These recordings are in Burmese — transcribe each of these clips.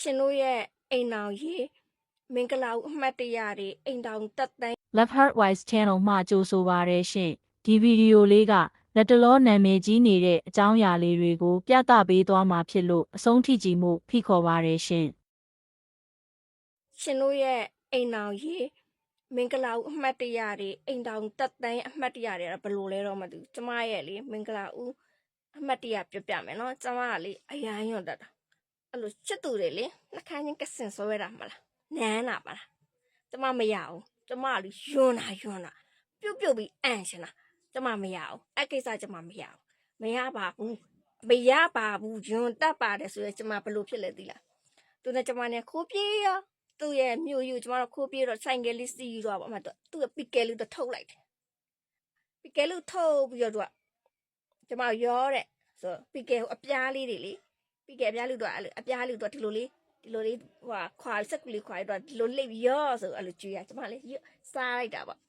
ရှင်တို့ရဲ့အိမ်တော်ကြီးမင်္ဂလာဦးအမှတ်တရတွေအိမ်တော်တက်တန်း Love Heart Wise Channel မှာကြိုဆိုပါရရှင်ဒီဗီဒီယိုလေးကလက်တလောနာမည်ကြီးနေတဲ့အကြောင်းအရာလေးတွေကိုပြသပေးသွားမှာဖြစ်လို့အဆုံးထိကြည့်မှုဖိခေါ်ပါရရှင်ရှင်တို့ရဲ့အိမ်တော်ကြီးမင်္ဂလာဦးအမှတ်တရတွေအိမ်တော်တက်တန်းအမှတ်တရတွေဘယ်လိုလဲတော့မသိဘူးကျမရဲ့လေမင်္ဂလာဦးအမှတ်တရပြမယ်နော်ကျမကလေအရန်ရွတ်တတ်တာအဲ့လိုချစ်သူတွေလေနှခမ်းချင်းကစင်ဆွဲတာမလားနန်းတာမလားကျမမရအောင်ကျမလေယွန်းတာပြုတ်ပြီးအန်ရှင်တာကျမမရအောင်အဲ့ကိစ္စကျမမရအောင်မရပါဘူးယွန်းတတ်ပါတယ်ဆိုရင်ကျမဘယ်လိုဖြစ်လဲသိလားသူနဲ့ကျမနဲ့ခိုးပြေးရောသူ့ရဲ့မြို့ယူကျမတို့ခိုးပြေးတော့ဆိုင်ကယ်လေးစီးတော့ပါမှသူ့ရဲ့ပီကယ်လေးတော့ထုတ်လိုက်တယ်ပီကယ်လေးထုတ်ပြီးတော့သူကကျမရောတဲ့ဆိုပီကယ်အပြားလေးတွေလေပီကယ်အပြားလေးတော့အဲ့လိုအပြားလေးတော့ဒီလိုလေးဟိုခွာစက်ကူလေးခွာတော့ဒီလိုလိပ်ပြီးရောဆိုအဲ့လိုကြွေးရကျမလေးစားလိုက်တာပေါ့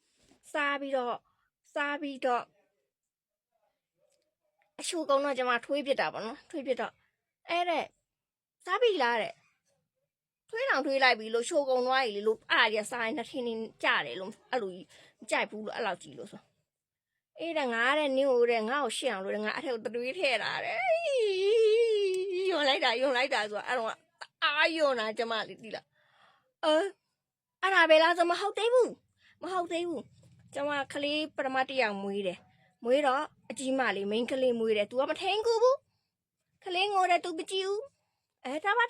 စားပြီးတော့အရှူကုန်းတော့ကျမထွေးပြစ်တာပေါ့နော်ထွေးပြစ်တော့အဲ့တဲ့စားပြီလားတဲ့ထွေးလိုက်ပြီလို့ရှိုးကုန်းသွားပြီလို့အားရစားရင်နှစ်ထင်းကြတယ်လို့အဲ့လိုကြိုက်ဘူးလို့အဲ့လောက်ကြည့်လို့ဆိုအေးတဲ့ငါတဲ့နင်းကိုတဲ့ငါ့ကိုရှင်းအောင်လို့တဲ့ငါအထက်ကိုတွေးထည့်တာတဲ့ယွန်လိုက်တာဆိုတော့အဲ့တော့အားယွန်တာကျမလေးတိလားအဲ့ဒါပဲလားဆိုမဟုတ်သေးဘူးကျမကလေးပရမတ်တယောက်မွေးတော့အကြီးမလေးမိန်းကလေးမွေးတယ် तू ကမထိန်ကူဘူးကလေးငိုတယ် तू မကြည့်ဘူးထားပါ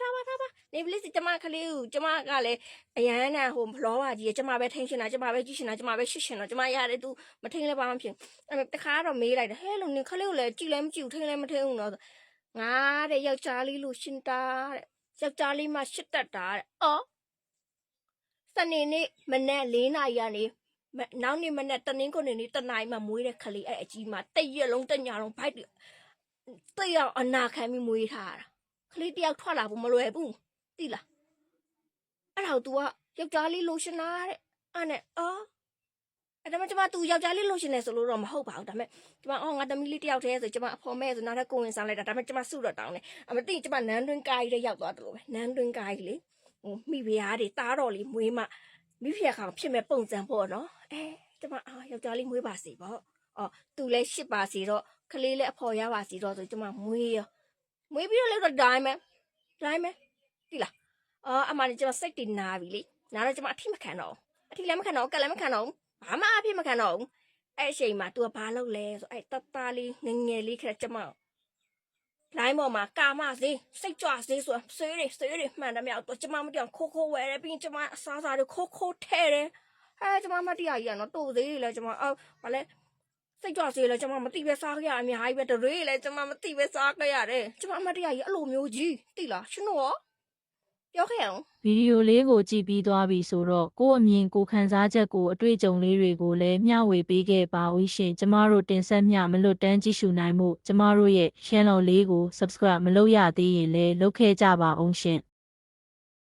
နေပလစ်ကျမကလေးကိုကျမကလည်းအရန်နဲ့ဟိုဖလောပါကြီးကျမပဲထိန်ရှင်တာကျမပဲကြည့်ရှင်တာကျမပဲရှစ်ရှင်တော့ကျမရတယ် तू မထိန်လည်းဘာမှဖြစ်အဲ့တခါတော့မေးလိုက်တယ်ဟဲ့လို့နင်ကလေးကိုလည်းကြည့်လည်းမကြည့်ဘူးထိန်လည်းမထိန်ဘူးတော့ငါတဲ့ယောက်ျားလေးလို့ရှင်တာတဲ့ယောက်ျားလေးမှရှစ်တတ်တာတဲ့စနေနေ့မနက်4 နာရီကနေနောက်နေ့မနက်တနင်္ဂနွေနေ့တနာရီမှမွေးတဲ့ကလေးအဲ့အကြီးမှတရက်လုံးတညလုံးဘိုက်တယောက်အနာခံပြီးမွေးထားတာကလေးတယောက်ထွက်လာဖို့မလွယ်ဘူးသိလားအဲ့တော့ तू ကယောက်ျားလေးလိုရှင်တာတဲ့အဲ့နဲ့အဲ့ဒါမှကျမ तू ယောက်ျားလေးလိုရှင်နေဆိုလို့တော့မဟုတ်ပါဘူးဒါပေမဲ့ကျမငါသမီးလေးတယောက်တည်းဆိုကျမအဖေမဲ့ဆိုနောက်ထပ်ကိုဝင်စားလိုက်တာဒါပေမဲ့ကျမစုတော့တောင်းတယ်အမသိကျမနန်းတွင်းကားကြီးရောက်သွားတယ်လို့ပဲနန်းတွင်းကားကြီးလေဟိုမိဖုရားတွေတားတော်လေးမွေးမှမိဖုရားကောင်ဖြစ်မဲ့ပုံစံပေါ့နော်ကျမယောက်ျားလေးမွေးပါစေပေါ့သူလည်းရှစ်ပါစေတော့ကလေးလည်းအဖော်ရပါစေတော့ဆိုကျမမွေးပြီးတော့လည်းတော့ဒိုင်းမယ်ဒီလားအမှန်ကျမစိတ်တင်နာပြီလေနားတော့ကျမအထိမခံတော့အထိလည်းမခံတော့ကလည်းမခံတော့ဘာမှအဖြစ်မခံတော့အဲ့အချိန်မှာ तू ကဘာလုပ်လဲဆိုအဲ့တတလေးငငယ်လေးခက်ကျမလိုင်းပေါ်မှာကာမစေးစိတ်ကြွစေးဆိုဆွေးတွေမှန်တယ်မြောက်တော့ကျမမပြောင်းခိုးဝဲတယ်ပြီးရင်ကျမအစားစားတွေခိုးထဲတယ်ကျမမတရားကြီးကတော့တိုးသေးလေကျမဘာလဲစိတ်ကြွစေးလဲကျမမသိပဲစားခဲ့ရအများကြီးပဲတရေလဲကျမမသိပဲစားခဲ့ရတယ်ကျမမတရားကြီးအဲ့လိုမျိုးကြီးသိလားရှင်တို့ပြောခဲ့အောင်ဗီဒီယိုလေးကိုကြည့်ပြီးသွားပြီဆိုတော့ကိုယ့်အမြင်ကိုခံစားချက်ကိုအတွေ့အကြုံလေးတွေကိုလည်းမျှဝေပေးခဲ့ပါဦးရှင်ကျမတို့တင်ဆက်မျှမလွတ်တမ်းကြည့်ရှုနိုင်မှုကျမတို့ရဲ့ channel လေးကို subscribe မလုပ်ရသေးရင်လည်းလုပ်ခဲ့ကြပါအောင်ရှင်